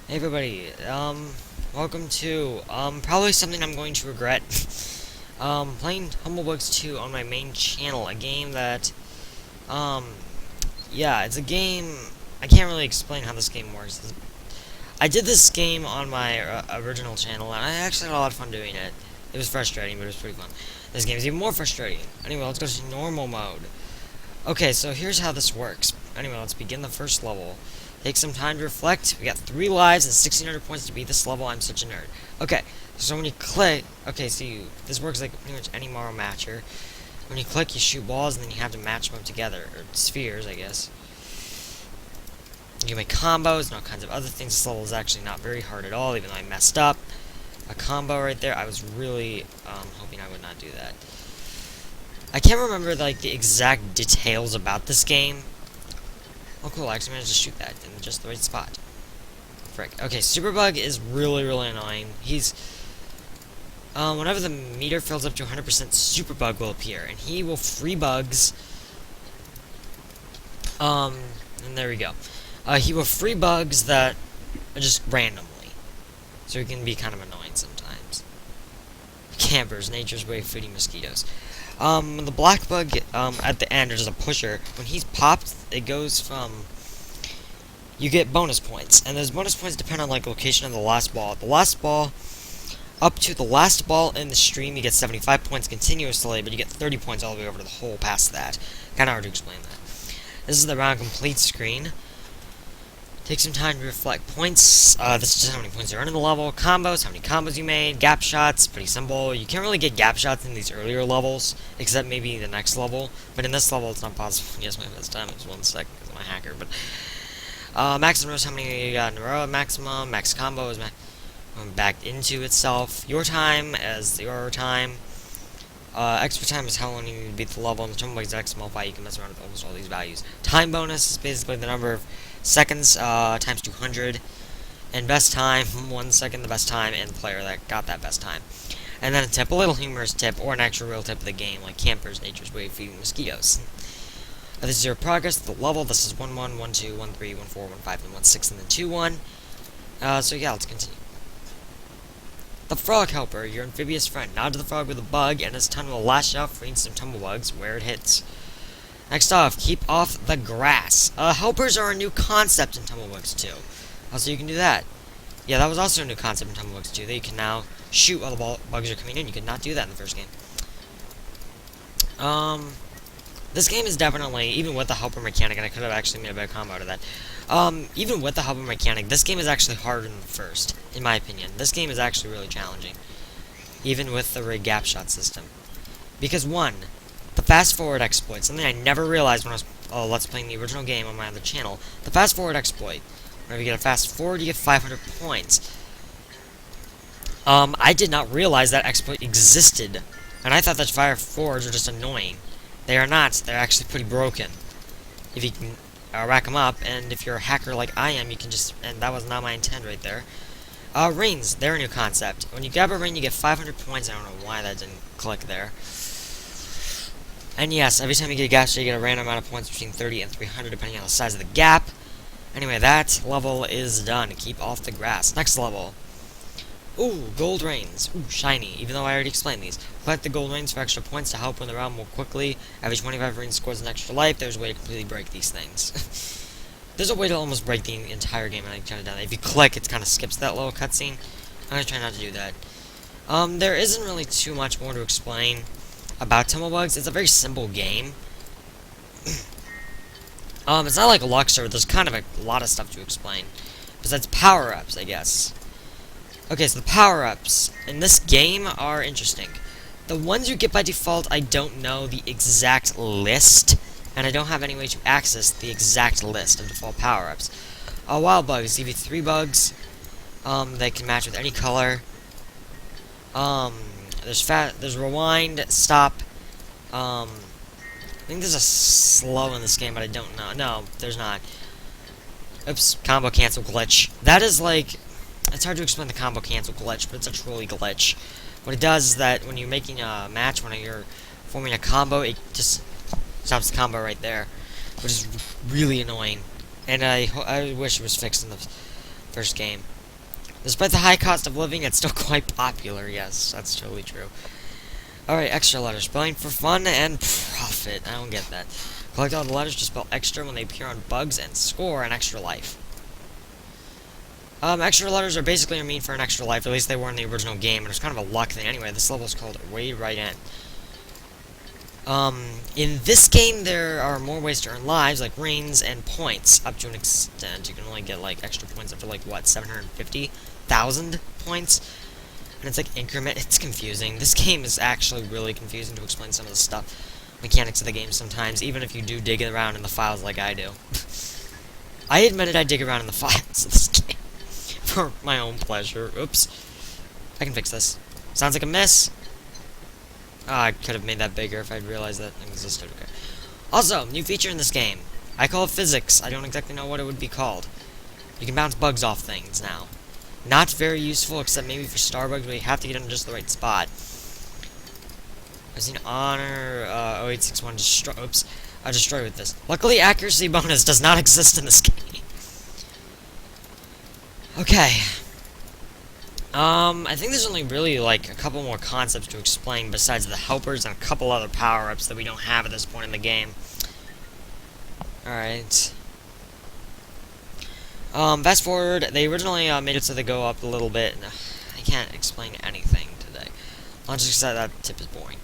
Hey everybody, welcome to, probably something I'm going to regret. Playing Humblebugs 2 on my main channel, a game that, um, yeah, it's a game, I can't really explain how this game works. I did this game on my original channel, and I actually had a lot of fun doing it. It was frustrating, but it was pretty fun. This game is even more frustrating. Anyway, let's go to normal mode. Okay, so here's how this works. Anyway, let's begin the first level. Take some time to reflect. We got 3 lives and 1,600 points to beat this level. I'm such a nerd. Okay, so when you click... Okay, so this works like pretty much any Mario Matcher. When you click, you shoot balls, and then you have to match them up together. Or spheres, I guess. You can make combos and all kinds of other things. This level is actually not very hard at all, even though I messed up. A combo right there. I was really hoping I would not do that. I can't remember like the exact details about this game. Oh cool, I actually managed to shoot that in just the right spot. Frick. Okay, Superbug is really annoying. He's whenever the meter fills up to 100%, Superbug will appear, and he will free bugs. And there we go. He will free bugs that are just randomly, so he can be kind of annoying sometimes. Campers, nature's way of feeding mosquitoes. The black bug, at the end, there's a pusher. When he's popped, it goes from... You get bonus points, and those bonus points depend on, like, location of the last ball. The last ball, up to the last ball in the stream, you get 75 points continuously, but you get 30 points all the way over to the hole past that. Kinda hard to explain that. This is the round complete screen. Take some time to reflect points. This is just how many points you earn in the level. Combos, how many combos you made. Gap shots, pretty simple. You can't really get gap shots in these earlier levels, except maybe the next level. But in this level, it's not possible. Yes, my first time. It was 1 sec because I'm a hacker. But maximum rows, how many you got in a row? Maximum. Max combo is backed into itself. Your time as your time. Extra time is how long you need to beat the level. And the Tumbleweeds X multiply. You can mess around with almost all these values. Time bonus is basically the number of seconds times 200, and best time 1 second, the best time, and the player that got that best time. And then a tip, a little humorous tip, or an actual real tip of the game, like campers, nature's way of feeding mosquitoes. This is your progress, the level. This is 1 1, 1 2, 1 3, 1 4, 1 5, and 1 6, and then 2 1. So yeah, let's continue. The Frog Helper, your amphibious friend. Nod to the frog with a bug, and his tongue will lash out, freeing some tumblebugs where it hits. Next off, keep off the grass. Helpers are a new concept in Tumblebugs 2. Also, you can do that. Yeah, that was also a new concept in Tumblebugs 2, that you can now shoot while the bugs are coming in. You could not do that in the first game. This game is definitely, even with the helper mechanic, and I could have actually made a better combo out of that. Even with the helper mechanic, this game is actually harder than the first, in my opinion. This game is actually really challenging, even with the rig gap shot system. Because, one, the fast forward exploit, something I never realized when I was let's playing the original game on my other channel. The fast forward exploit. Whenever you get a fast forward, you get 500 points. I did not realize that exploit existed, and I thought that fire forwards were just annoying. They are not. They're actually pretty broken. If you can rack them up, and if you're a hacker like I am, you can just... And that was not my intent right there. Rings, they're a new concept. When you grab a ring, you get 500 points. I don't know why that didn't click there. And yes, every time you get a gap shot, you get a random amount of points between 30 and 300, depending on the size of the gap. Anyway, that level is done. Keep off the grass. Next level. Ooh, gold rains. Ooh, shiny, even though I already explained these. Collect the gold rains for extra points to help win the round more quickly. Every 25 rains scores an extra life. There's a way to completely break these things. There's a way to almost break the entire game, and I kind of done that. If you click, it kind of skips that little cutscene. I'm going to try not to do that. There isn't really too much more to explain about Tumblebugs. It's a very simple game. It's not like Luxor. There's kind of a lot of stuff to explain. Besides power-ups, I guess. Okay, so the power-ups in this game are interesting. The ones you get by default, I don't know the exact list, and I don't have any way to access the exact list of default power-ups. Wild bugs give you 3 bugs. They can match with any color. There's rewind, stop. I think there's a slow in this game, but I don't know. No, there's not. Oops, combo cancel glitch. That is like... It's hard to explain the combo cancel glitch, but it's a truly glitch. What it does is that when you're making a match, when you're forming a combo, it just stops the combo right there, which is really annoying. And I wish it was fixed in the first game. Despite the high cost of living, it's still quite popular. Yes, that's totally true. Alright, extra letters. Spelling for fun and profit. I don't get that. Collect all the letters to spell extra when they appear on bugs and score an extra life. Extra letters are basically a mean for an extra life. At least they were in the original game, and it's kind of a luck thing. Anyway, this level is called Wade Right In. In this game, there are more ways to earn lives, like rings and points, up to an extent. You can only get, like, extra points up to, like, what, 750,000 points? And it's, like, increment. It's confusing. This game is actually really confusing to explain some of the stuff, mechanics of the game sometimes, even if you do dig around in the files like I do. I admitted I dig around in the files of this game for my own pleasure. Oops. I can fix this. Sounds like a miss. I could have made that bigger if I'd realized that existed. Okay. Also, new feature in this game. I call it physics. I don't exactly know what it would be called. You can bounce bugs off things now. Not very useful, except maybe for star bugs, but you have to get in just the right spot. I've seen Honor 0861 destroy. Oops. I destroy with this. Luckily, accuracy bonus does not exist in this game. Okay. I think there's only really, like, a couple more concepts to explain besides the helpers and a couple other power-ups that we don't have at this point in the game. Alright. Fast forward, they originally made it so they go up a little bit. I can't explain anything today. I'll just say that tip is boring.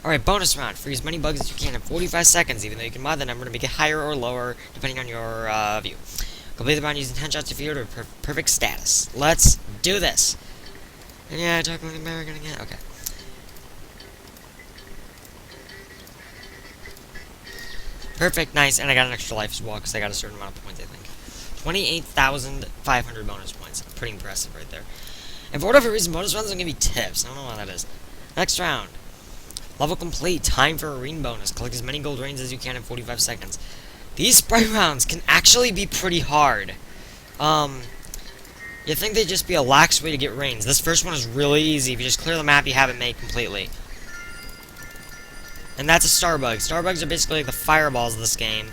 Alright, bonus round. Free as many bugs as you can in 45 seconds, even though you can mod the number to make it higher or lower, depending on your view. Complete the round using 10 shots of fear to perfect status. Let's do this! And yeah, talking like American again. Okay. Perfect, nice, and I got an extra life as well, because I got a certain amount of points, I think. 28,500 bonus points. Pretty impressive right there. And for whatever reason, bonus rounds don't give you tips. I don't know why that is. Next round. Level complete. Time for a ring bonus. Collect as many gold rings as you can in 45 seconds. These sprite rounds can actually be pretty hard. You'd think they'd just be a lax way to get rings. This first one is really easy. If you just clear the map, you have it made completely. And that's a Starbug. Starbugs are basically like the fireballs of this game.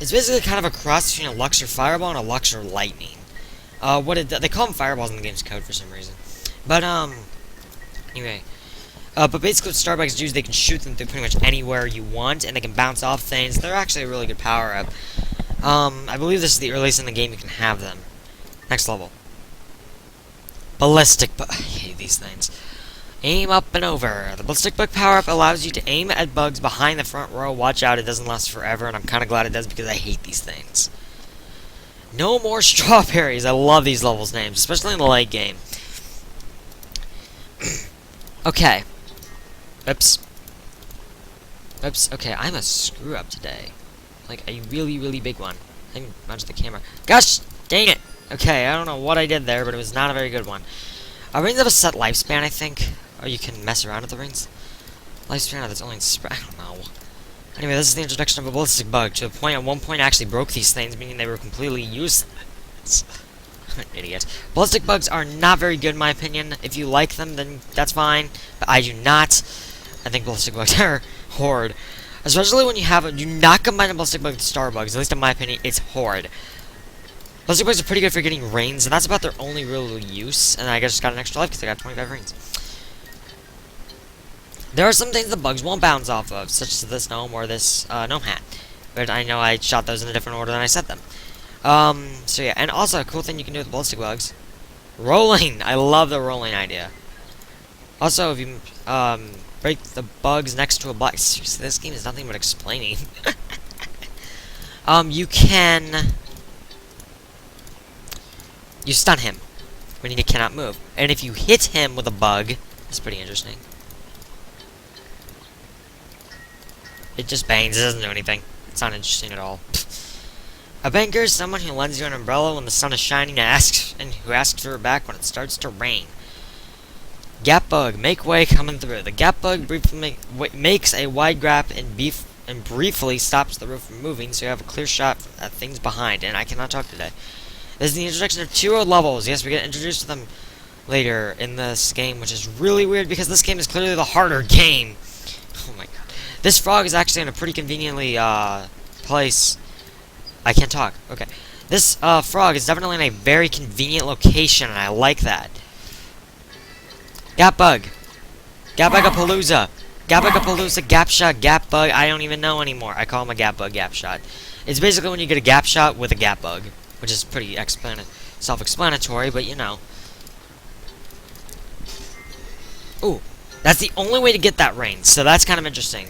It's basically kind of a cross between a Luxor Fireball and a Luxor Lightning. They call them fireballs in the game's code for some reason. But, anyway. But basically what Starbugs do is they can shoot them through pretty much anywhere you want, and they can bounce off things. They're actually a really good power-up. I believe this is the earliest in the game you can have them. Next level. Ballistic Bug. I hate these things. Aim up and over. The Ballistic Bug power-up allows you to aim at bugs behind the front row. Watch out, it doesn't last forever, and I'm kind of glad it does because I hate these things. No more strawberries. I love these levels' names, especially in the late game. Okay. Oops. Oops. Okay, I'm a screw-up today. Like, a really, really big one. I can manage the camera. Gosh! Dang it! Okay, I don't know what I did there, but it was not a very good one. Rings have a set lifespan, I think. Or you can mess around with the rings. Lifespan that's only in I don't know. Anyway, this is the introduction of a ballistic bug. To the point, at one point, I actually broke these things, meaning they were completely useless. I'm an idiot. Ballistic bugs are not very good, in my opinion. If you like them, then that's fine. But I do not. I think ballistic bugs are horrid. Especially when you have a... Do not combine a ballistic bug with star bugs. At least in my opinion, it's horrid. Ballistic bugs are pretty good for getting rings, and that's about their only real use. And I just got an extra life because I got 25 rings. There are some things the bugs won't bounce off of, such as this gnome or this gnome hat. But I know I shot those in a different order than I set them. So yeah, and also a cool thing you can do with ballistic bugs. Rolling! I love the rolling idea. Also, if you break the bugs next to a block... Seriously, this game is nothing but explaining. You can... You stun him when he cannot move. And if you hit him with a bug... That's pretty interesting. It just bangs, it doesn't do anything. It's not interesting at all. A banker is someone who lends you an umbrella when the sun is shining and who asks for it back when it starts to rain. Gap bug, make way coming through. The gap bug briefly makes a wide gap and briefly stops the roof from moving, so you have a clear shot at things behind. And I cannot talk today. This is the introduction of 2 levels. Yes, we get introduced to them later in this game, which is really weird because this game is clearly the harder game. Oh my god. This frog is actually in a pretty conveniently place. I can't talk. Okay. This frog is definitely in a very convenient location, and I like that. Gap bug. Gap-bugapalooza. Gap-bugapalooza, gap shot, gap bug. I don't even know anymore. I call him a gap bug, gap shot. It's basically when you get a gap shot with a gap bug, which is pretty self-explanatory, but you know. Ooh, that's the only way to get that ring, so that's kind of interesting.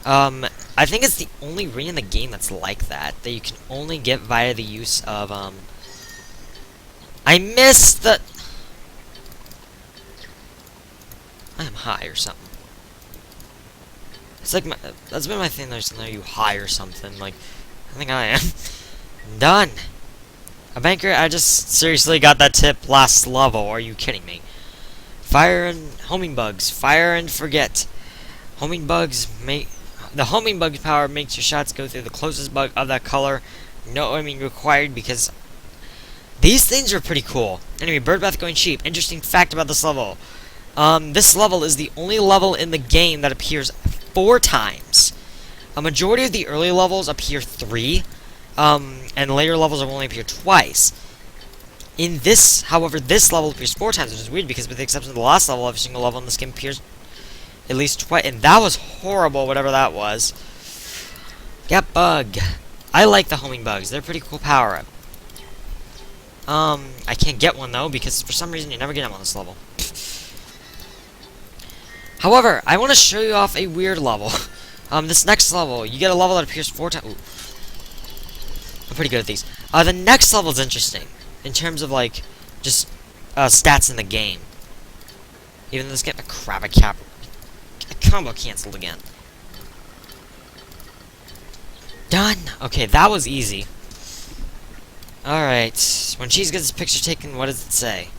I think it's the only ring in the game that's like that you can only get via the use of, I missed the... I am high or something. It's like, that's been my thing, there's no you high or something, like, I think I am. Done! A banker, I just seriously got that tip last level, are you kidding me? Fire and homing bugs, fire and forget. Homing bugs make... The homing bug's power makes your shots go through the closest bug of that color. No aiming required because these things are pretty cool. Anyway, bird bath going cheap. Interesting fact about this level. This level is the only level in the game that appears 4 times. A majority of the early levels appear 3, and later levels will only appear twice. In this, however, this level appears 4 times, which is weird because with the exception of the last level, every single level in this game appears at least twice, and that was horrible, whatever that was. Gap bug. I like the homing bugs. They're a pretty cool power-up. I can't get one, though, because for some reason you never get them on this level. However, I want to show you off a weird level. This next level, you get a level that appears 4 times. I'm pretty good at these. The next level is interesting, in terms of, like, just, stats in the game. Even though this getting a crap, combo cancelled again. Done! Okay, that was easy. Alright. When Cheese gets his picture taken, what does it say?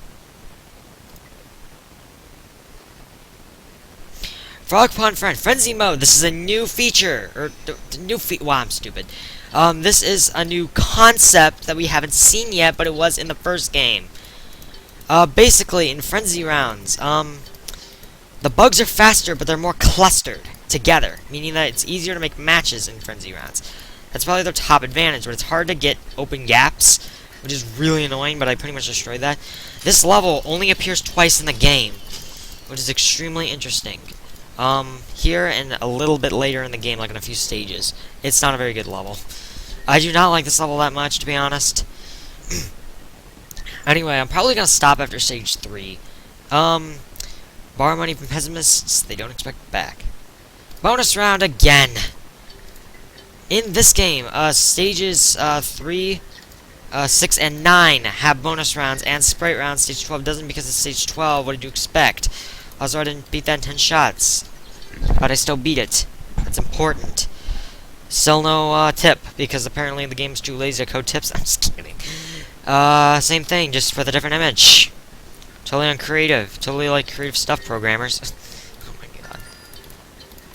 Frog Pond Friend. Frenzy Mode. This is a new feature. Or, wow, I'm stupid. This is a new concept that we haven't seen yet, but it was in the first game. Basically, in Frenzy Rounds, the bugs are faster, but they're more clustered together, meaning that it's easier to make matches in Frenzy Rounds. That's probably their top advantage, but it's hard to get open gaps, which is really annoying, but I pretty much destroyed that. This level only appears twice in the game, which is extremely interesting. Here and a little bit later in the game, like in a few stages. It's not a very good level. I do not like this level that much, to be honest. Anyway, I'm probably gonna stop after stage 3. Borrow money from pessimists, they don't expect it back. Bonus round again! In this game, stages 3, 6, and 9 have bonus rounds and sprite rounds. Stage 12 doesn't because it's stage 12. What did you expect? Also, I didn't beat that in 10 shots. But I still beat it. That's important. Still no tip, because apparently the game's too lazy to code tips. I'm just kidding. Same thing, just for the different image. Totally uncreative. Totally like creative stuff, programmers. Oh my god.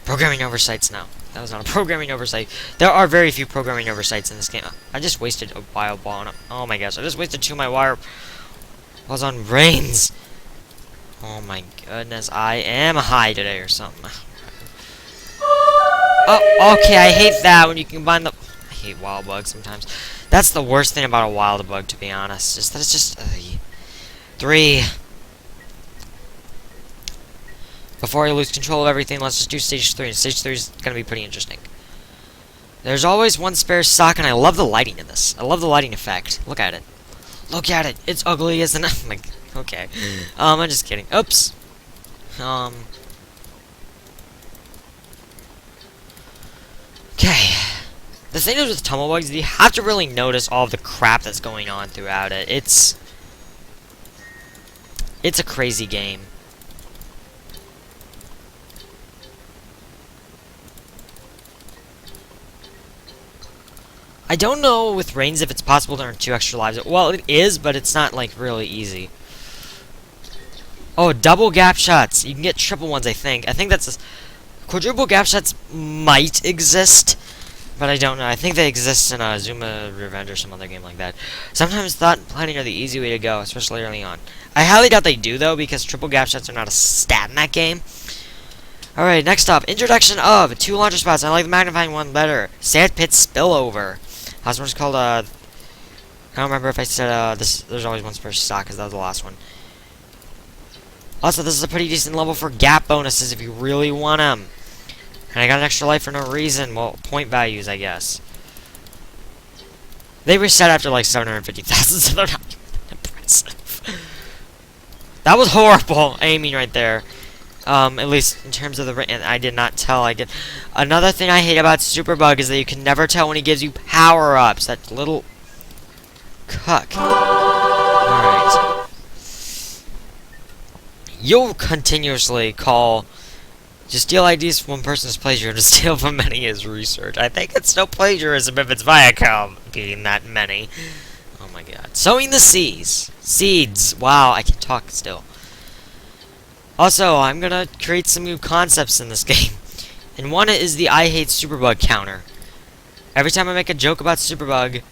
Programming oversights now. That was not a programming oversight. There are very few programming oversights in this game. I just wasted a bio ball on it. Oh my gosh, I just wasted 2 of my wire balls on brains. Oh my goodness, I am high today or something. Oh, okay, I hate that when you combine the... I hate wild bugs sometimes. That's the worst thing about a wild bug, to be honest. Is that it's just... 3. Before I lose control of everything, let's just do stage 3. And stage 3 is going to be pretty interesting. There's always one spare sock, and I love the lighting in this. I love the lighting effect. Look at it. Look at it. It's ugly, isn't it? Like, okay. I'm just kidding. Oops. Okay. The thing is with tumblebugs, you have to really notice all of the crap that's going on throughout it. It's a crazy game. I don't know with Reigns if it's possible to earn 2 extra lives. Well, it is, but it's not, like, really easy. Oh, double gap shots. You can get triple ones, I think. I think that's... Quadruple gap shots might exist, but I don't know. I think they exist in Zuma Revenge or some other game like that. Sometimes thought and planning are the easy way to go, especially early on. I highly doubt they do, though, because triple gap shots are not a stat in that game. Alright, next up. Introduction of 2 launcher spots. I like the magnifying one better. Sand pit spillover. That's what it's called, I don't remember if I said this. There's always one per stock because that was the last one. Also, this is a pretty decent level for gap bonuses if you really want them. And I got an extra life for no reason. Well, point values, I guess. They reset after like 750,000, so they're not even impressive. That was horrible aiming right there. At least in terms of the... And I did not tell. I did. Another thing I hate about Superbug is that you can never tell when he gives you power-ups. That little... cuck. Alright. You'll continuously call... Just steal IDs from one person's plagiarism to steal from many is research. I think it's no plagiarism if it's Viacom beating that many. Oh my god. Sowing the seeds. Seeds. Wow, I can talk still. Also, I'm gonna create some new concepts in this game. And one is the I hate Superbug counter. Every time I make a joke about Superbug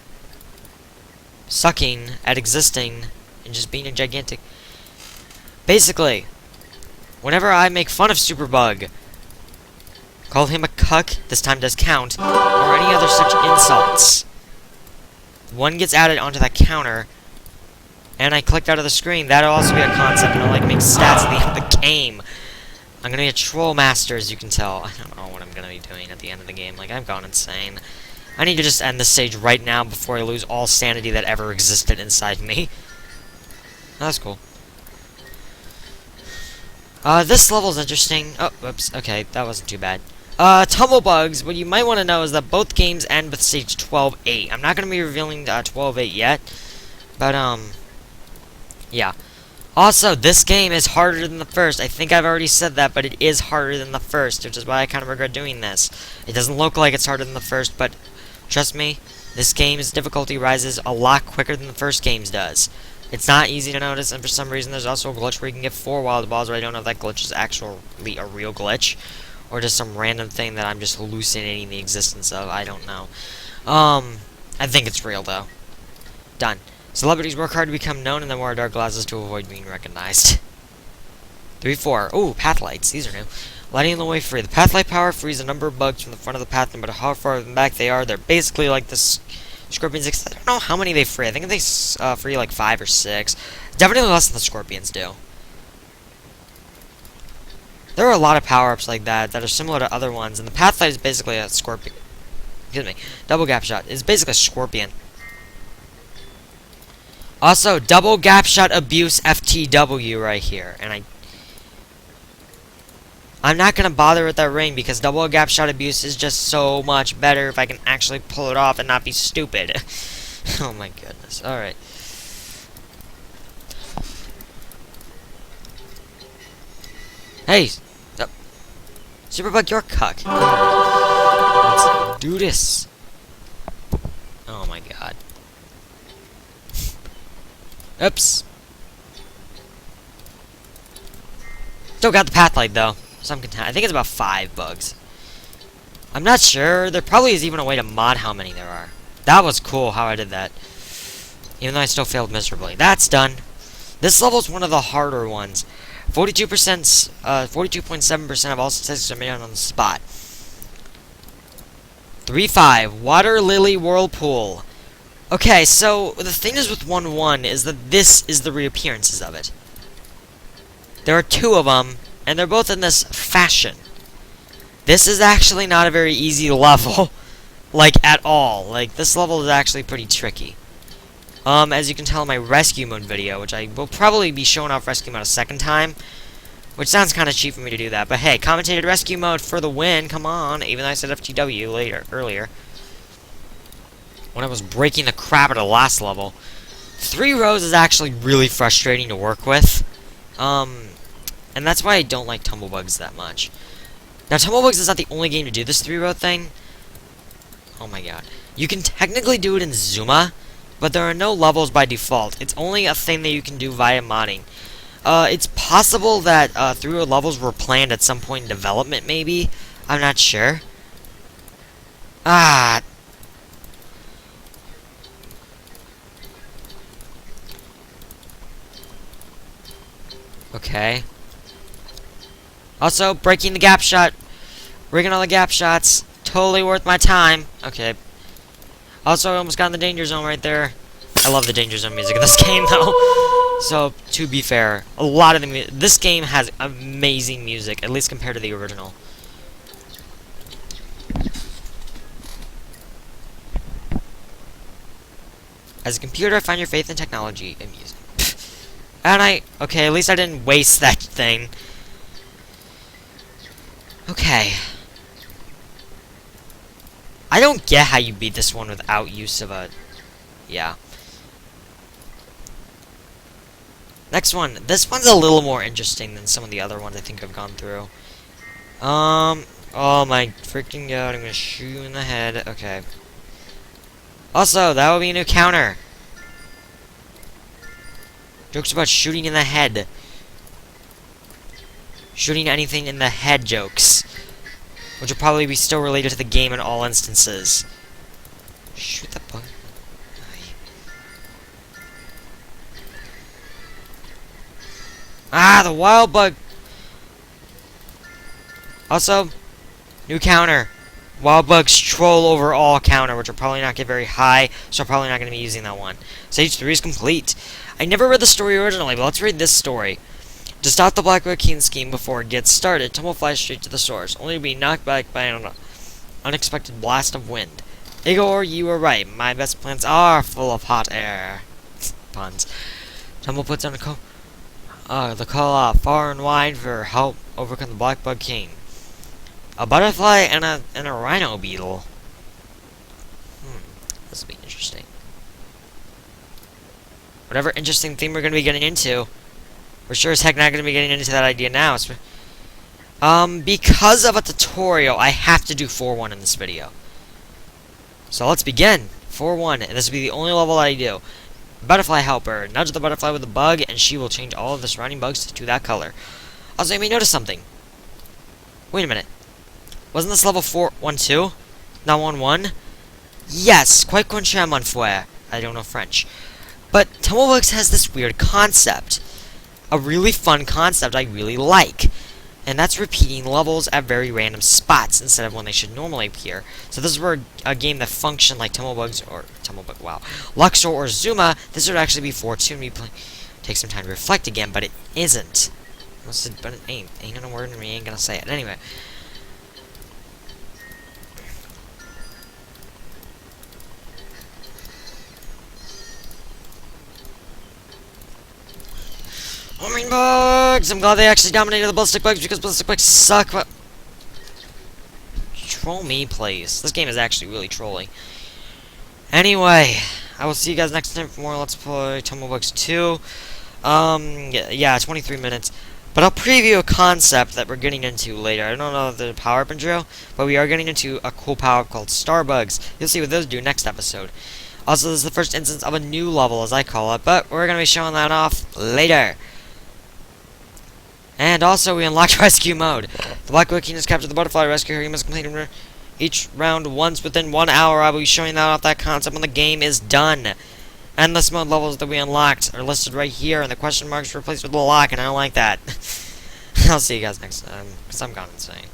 sucking at existing and just being a gigantic... Basically, whenever I make fun of Superbug, call him a cuck, this time does count, or any other such insults, one gets added onto that counter, and I clicked out of the screen. That'll also be a concept, and I'll like make stats at the end of the game. I'm gonna be a troll master, as you can tell. I don't know what I'm gonna be doing at the end of the game. Like, I've gone insane. I need to just end this stage right now before I lose all sanity that ever existed inside me. That's cool. This level's interesting. Oh, whoops. Okay, that wasn't too bad. Tumblebugs, what you might want to know is that both games end with stage 12-8. I'm not going to be revealing 12-8 yet, but, yeah. Also, this game is harder than the first. I think I've already said that, but it is harder than the first, which is why I kind of regret doing this. It doesn't look like it's harder than the first, but trust me, this game's difficulty rises a lot quicker than the first game's does. It's not easy to notice, and for some reason there's also a glitch where you can get 4 wild balls, but I don't know if that glitch is actually a real glitch, or just some random thing that I'm just hallucinating the existence of. I don't know. I think it's real, though. Done. Celebrities work hard to become known and then wear dark glasses to avoid being recognized. 3-4. Ooh, path lights. These are new. Lighting the way free. The path light power frees a number of bugs from the front of the path, no matter how far back they are. They're basically like this... Scorpions, I don't know how many they free. I think they free like 5 or 6. Definitely less than the scorpions do. There are a lot of power-ups like that that are similar to other ones, and the Pathlight is basically a scorpion. Excuse me. Double gap shot is basically a scorpion. Also, double gap shot abuse FTW right here, and I'm not gonna bother with that ring because double gap shot abuse is just so much better if I can actually pull it off and not be stupid. Oh my goodness. Alright. Hey! Oh. Superbug, you're a cuck. Let's do this. Oh my god. Oops. Still got the pathlight though. I think it's about 5 bugs. I'm not sure. There probably is even a way to mod how many there are. That was cool how I did that. Even though I still failed miserably. That's done. This level is one of the harder ones. 42.7% of all statistics are made on the spot. 3-5. Water Lily Whirlpool. Okay, so the thing is with 1-1 is that this is the reappearances of it. There are 2 of them. And they're both in this fashion. This is actually not a very easy level. Like, at all. Like, this level is actually pretty tricky. As you can tell in my rescue mode video, which I will probably be showing off rescue mode a second time. Which sounds kind of cheap for me to do that. But hey, commentated rescue mode for the win. Come on. Even though I said FTW earlier. When I was breaking the crap out of the last level. 3 rows is actually really frustrating to work with. And that's why I don't like Tumblebugs that much. Now, Tumblebugs is not the only game to do this 3-row thing. Oh my god. You can technically do it in Zuma, but there are no levels by default. It's only a thing that you can do via modding. It's possible that 3-row levels were planned at some point in development, maybe. I'm not sure. Ah. Okay. Also, breaking the gap shot. Rigging all the gap shots. Totally worth my time. Okay. Also, I almost got in the danger zone right there. I love the Danger Zone music in this game, though. So, to be fair, a lot of this game has amazing music, at least compared to the original. As a computer, I find your faith in technology amusing. And okay, at least I didn't waste that thing. Okay. I don't get how you beat this one without use of a... Yeah. Next one. This one's a little more interesting than some of the other ones I think I've gone through. Oh my freaking god, I'm gonna shoot you in the head. Okay. Also, that will be a new counter. Jokes about shooting in the head. Shooting anything in the head jokes. Which will probably be still related to the game in all instances. Shoot the bug. Ah, the wild bug! Also, new counter. Wild bugs troll over all counter, which will probably not get very high, so I'm probably not going to be using that one. Stage 3 is complete. I never read the story originally, but let's read this story. To stop the Blackwood King scheme before it gets started, Tom will fly straight to the source, only to be knocked back by an unexpected blast of wind. Igor, you were right. My best plans are full of hot air. Puns. Tom will put down the call out far and wide for help overcome the Blackbug King. A butterfly and a rhino beetle. This will be interesting. Whatever interesting theme we're going to be getting into, we're sure as heck not going to be getting into that idea now. Because of a tutorial, I have to do 4-1 in this video. So let's begin. 4-1, and this will be the only level that I do. Butterfly helper. Nudge the butterfly with a bug, and she will change all of the surrounding bugs to that color. Also, you may notice something. Wait a minute. Wasn't this level 4-1-2? Not 1-1? Yes, quite contraire, mon frère. I don't know French. But Tumblebugs has this weird concept. A really fun concept I really like. And that's repeating levels at very random spots instead of when they should normally appear. So this is where a game that functioned like Tumblebugs or Luxor or Zuma, this would actually be 4-2 and we take some time to reflect again, but it isn't. But it ain't. Ain't no word and we ain't gonna say it. Anyway. Homing bugs! I'm glad they actually dominated the ballistic bugs because ballistic bugs suck, but... Troll me, please. This game is actually really trolling. Anyway, I will see you guys next time for more Let's Play Tumblebugs 2. Yeah, 23 minutes. But I'll preview a concept that we're getting into later. I don't know the power-up and drill, but we are getting into a cool power-up called Starbugs. You'll see what those do next episode. Also, this is the first instance of a new level, as I call it, but we're going to be showing that off later. And also, we unlocked Rescue Mode. The Blackwood King has captured the butterfly rescuer. You must complete each round once within 1 hour. I will be showing that off that concept when the game is done. Endless mode levels that we unlocked are listed right here, and the question marks replaced with a lock, and I don't like that. I'll see you guys next time, because I'm gone insane.